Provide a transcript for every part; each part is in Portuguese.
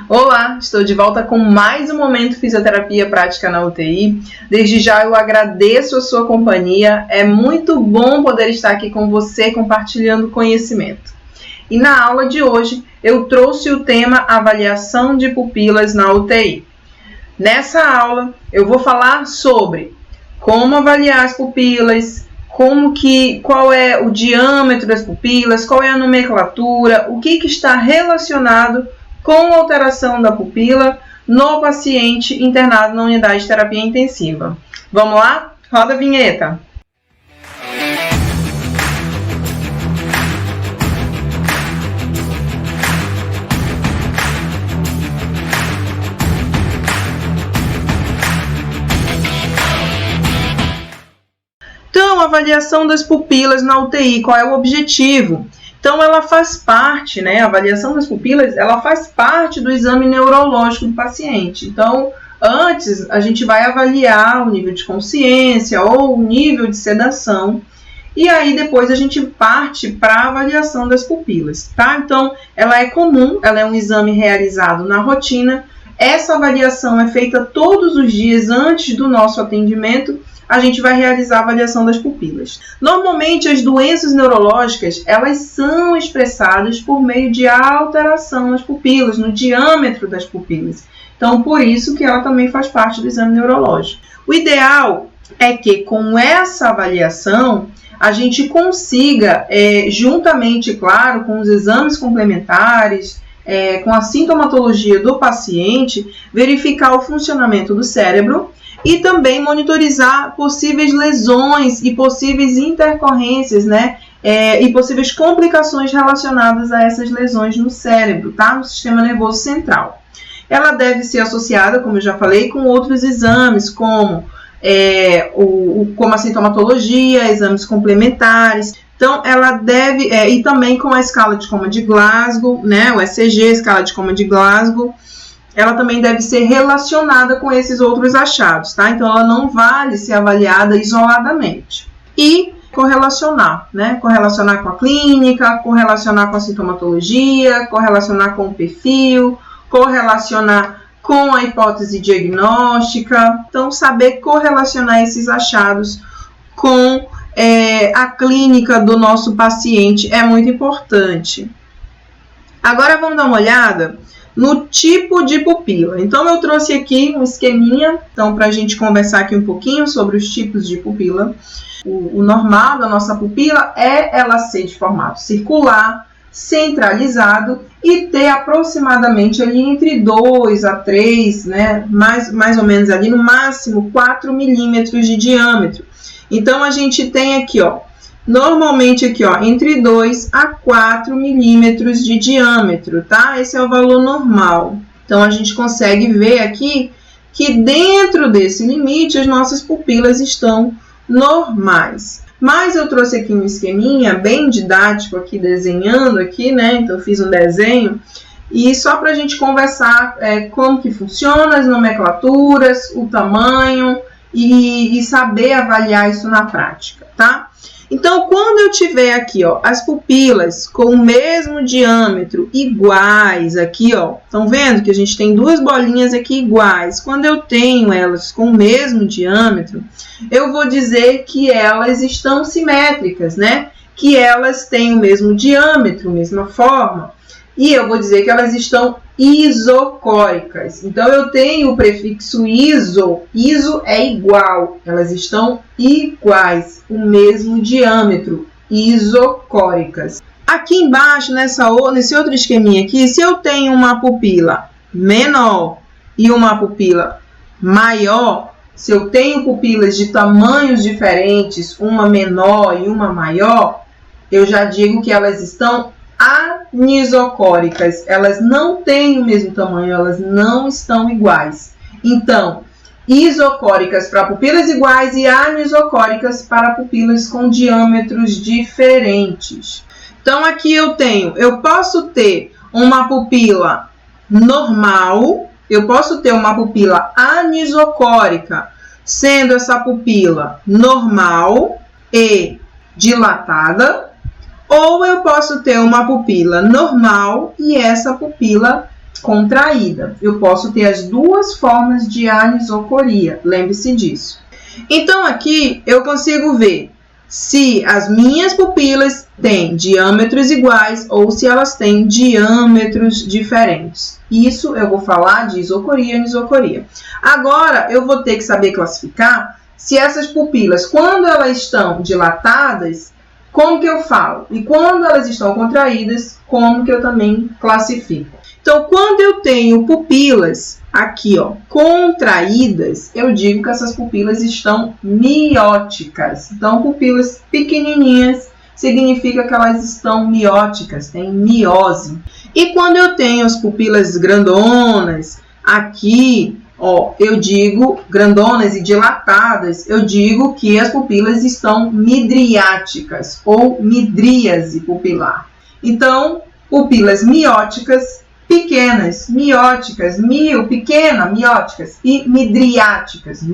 Olá, estou de volta com mais um Momento Fisioterapia Prática na UTI. Desde já eu agradeço a sua companhia, é muito bom poder estar aqui com você compartilhando conhecimento. E na aula de hoje eu trouxe o tema avaliação de pupilas na UTI. Nessa aula eu vou falar sobre como avaliar as pupilas, qual é o diâmetro das pupilas, qual é a nomenclatura, o que está relacionado com a alteração da pupila no paciente internado na unidade de terapia intensiva. Vamos lá? Roda a vinheta! Então, avaliação das pupilas na UTI, qual é o objetivo? Então, ela faz parte, a avaliação das pupilas, ela faz parte do exame neurológico do paciente. Então, antes, a gente vai avaliar o nível de consciência ou o nível de sedação, e aí depois a gente parte para a avaliação das pupilas, tá? Então, ela é comum, ela é um exame realizado na rotina. Essa avaliação é feita todos os dias antes do nosso atendimento. A gente vai realizar a avaliação das pupilas. Normalmente, as doenças neurológicas, elas são expressadas por meio de alteração nas pupilas, no diâmetro das pupilas. Então, por isso que ela também faz parte do exame neurológico. O ideal é que, com essa avaliação, a gente consiga, juntamente, claro, com os exames complementares, com a sintomatologia do paciente, verificar o funcionamento do cérebro, e também monitorizar possíveis lesões e possíveis intercorrências, e possíveis complicações relacionadas a essas lesões no cérebro, tá? No sistema nervoso central. Ela deve ser associada, como eu já falei, com outros exames, como a sintomatologia, exames complementares. Então, ela deve, e também com a escala de coma de Glasgow, o ECG, escala de coma de Glasgow. Ela também deve ser relacionada com esses outros achados, tá? Então, ela não vale ser avaliada isoladamente. E correlacionar, Correlacionar com a clínica, correlacionar com a sintomatologia, correlacionar com o perfil, correlacionar com a hipótese diagnóstica. Então, saber correlacionar esses achados com a clínica do nosso paciente é muito importante. Agora, vamos dar uma olhada no tipo de pupila. Então, eu trouxe aqui um esqueminha, para a gente conversar aqui um pouquinho sobre os tipos de pupila. O normal da nossa pupila é ela ser de formato circular, centralizado e ter aproximadamente ali entre 2 a 3, mais ou menos ali no máximo 4 milímetros de diâmetro. Então, a gente tem aqui, normalmente aqui, entre 2 a 4 milímetros de diâmetro, tá? Esse é o valor normal. Então, a gente consegue ver aqui que dentro desse limite as nossas pupilas estão normais. Mas eu trouxe aqui um esqueminha bem didático aqui, desenhando aqui, Então, eu fiz um desenho. E só para a gente conversar como que funciona as nomenclaturas, o tamanho e saber avaliar isso na prática, tá? Então, quando eu tiver aqui, as pupilas com o mesmo diâmetro iguais aqui, estão vendo que a gente tem duas bolinhas aqui iguais. Quando eu tenho elas com o mesmo diâmetro, eu vou dizer que elas estão simétricas, Que elas têm o mesmo diâmetro, mesma forma. E eu vou dizer que elas estão isocóricas. Então, eu tenho o prefixo iso. Iso é igual. Elas estão iguais, o mesmo diâmetro, isocóricas. Aqui embaixo, nesse outro esqueminha aqui, se eu tenho uma pupila menor e uma pupila maior, se eu tenho pupilas de tamanhos diferentes, uma menor e uma maior, eu já digo que elas estão anisocóricas, elas não têm o mesmo tamanho, elas não estão iguais. Então, isocóricas para pupilas iguais e anisocóricas para pupilas com diâmetros diferentes. Então, aqui eu posso ter uma pupila normal, eu posso ter uma pupila anisocórica, sendo essa pupila normal e dilatada, ou eu posso ter uma pupila normal e essa pupila contraída. Eu posso ter as duas formas de anisocoria, lembre-se disso. Então, aqui eu consigo ver se as minhas pupilas têm diâmetros iguais ou se elas têm diâmetros diferentes. Isso eu vou falar de isocoria e anisocoria. Agora, eu vou ter que saber classificar se essas pupilas, quando elas estão dilatadas, como que eu falo? E quando elas estão contraídas, como que eu também classifico? Então, quando eu tenho pupilas aqui, ó, contraídas, eu digo que essas pupilas estão mióticas. Então, pupilas pequenininhas significa que elas estão mióticas, tem miose. E quando eu tenho as pupilas grandonas aqui, ó, eu digo grandonas e dilatadas, eu digo que as pupilas estão midriáticas ou midríase pupilar. Então, pupilas mióticas pequenas, mióticas, pequena, mióticas, e midriáticas,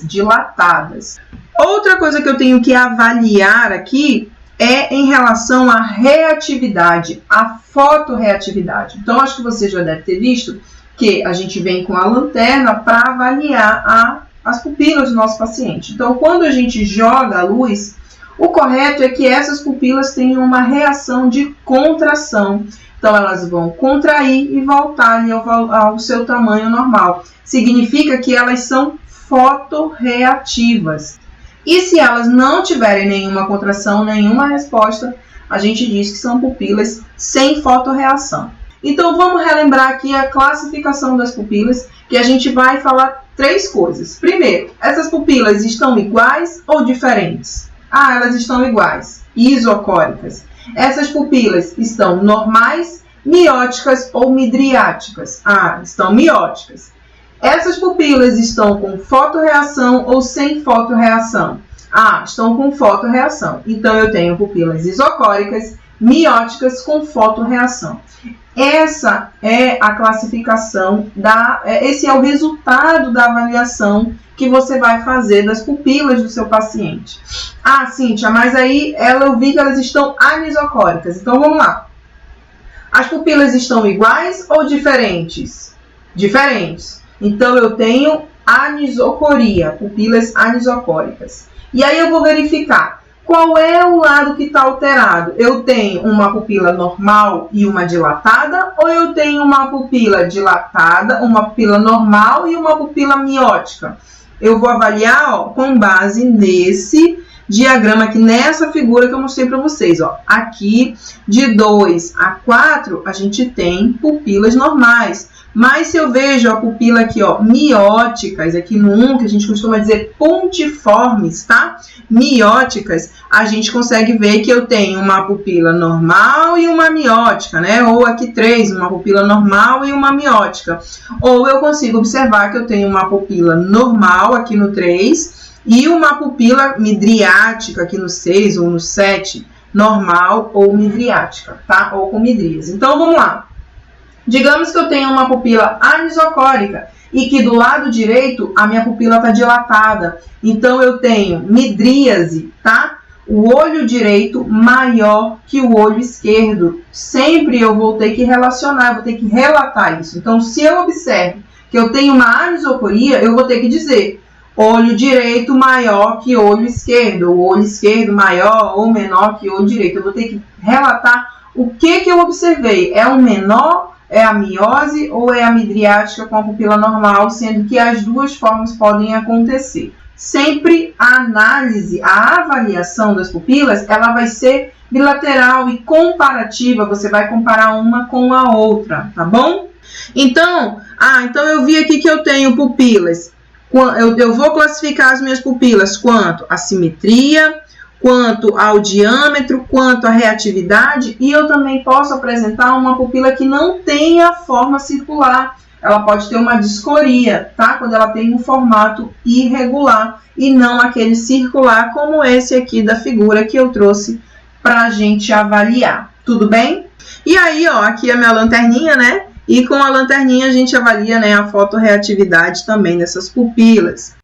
dilatadas. Outra coisa que eu tenho que avaliar aqui é em relação à reatividade, à fotorreatividade. Então, acho que você já deve ter visto que a gente vem com a lanterna para avaliar as pupilas do nosso paciente. Então, quando a gente joga a luz, o correto é que essas pupilas tenham uma reação de contração. Então, elas vão contrair e voltar ali ao seu tamanho normal. Significa que elas são fotorreativas. E se elas não tiverem nenhuma contração, nenhuma resposta, a gente diz que são pupilas sem fotorreação. Então, vamos relembrar aqui a classificação das pupilas, que a gente vai falar três coisas. Primeiro, essas pupilas estão iguais ou diferentes? Ah, elas estão iguais, isocóricas. Essas pupilas estão normais, mióticas ou midriáticas? Ah, estão mióticas. Essas pupilas estão com fotorreação ou sem fotorreação? Ah, estão com fotorreação. Então, eu tenho pupilas isocóricas, mióticas com fotorreação. Essa é a classificação, esse é o resultado da avaliação que você vai fazer das pupilas do seu paciente. Ah, Cíntia, mas aí eu vi que elas estão anisocóricas. Então, vamos lá. As pupilas estão iguais ou diferentes? Diferentes. Então, eu tenho anisocoria, pupilas anisocóricas. E aí, eu vou verificar qual é o lado que está alterado. Eu tenho uma pupila normal e uma dilatada, ou eu tenho uma pupila dilatada, uma pupila normal e uma pupila miótica? Eu vou avaliar, ó, com base nesse diagrama aqui, nessa figura que eu mostrei para vocês. Ó. Aqui, de 2 a 4, a gente tem pupilas normais. Mas se eu vejo a pupila aqui, ó, mióticas, aqui no 1, que a gente costuma dizer pontiformes, tá? Mióticas, a gente consegue ver que eu tenho uma pupila normal e uma miótica, né? Ou aqui 3, uma pupila normal e uma miótica. Ou eu consigo observar que eu tenho uma pupila normal aqui no 3 e uma pupila midriática aqui no 6 ou no 7, normal ou midriática, tá? Ou com midríase. Então, vamos lá. Digamos que eu tenho uma pupila anisocórica e que do lado direito a minha pupila está dilatada. Então, eu tenho midríase, tá? O olho direito maior que o olho esquerdo. Sempre eu vou ter que relacionar, vou ter que relatar isso. Então, se eu observo que eu tenho uma anisocoria, eu vou ter que dizer olho direito maior que olho esquerdo, o olho esquerdo maior ou menor que olho direito. Eu vou ter que relatar o que eu observei. É um menor? É a miose ou é a midriática com a pupila normal, sendo que as duas formas podem acontecer. Sempre a análise, a avaliação das pupilas, ela vai ser bilateral e comparativa, você vai comparar uma com a outra, tá bom? Então eu vi aqui que eu tenho pupilas, eu vou classificar as minhas pupilas quanto à simetria, quanto ao diâmetro, quanto à reatividade, e eu também posso apresentar uma pupila que não tenha forma circular. Ela pode ter uma discoria, tá? Quando ela tem um formato irregular e não aquele circular, como esse aqui da figura que eu trouxe para a gente avaliar. Tudo bem? E aí, ó, aqui a minha lanterninha, né? E com a lanterninha a gente avalia, né, a fotorreatividade também dessas pupilas.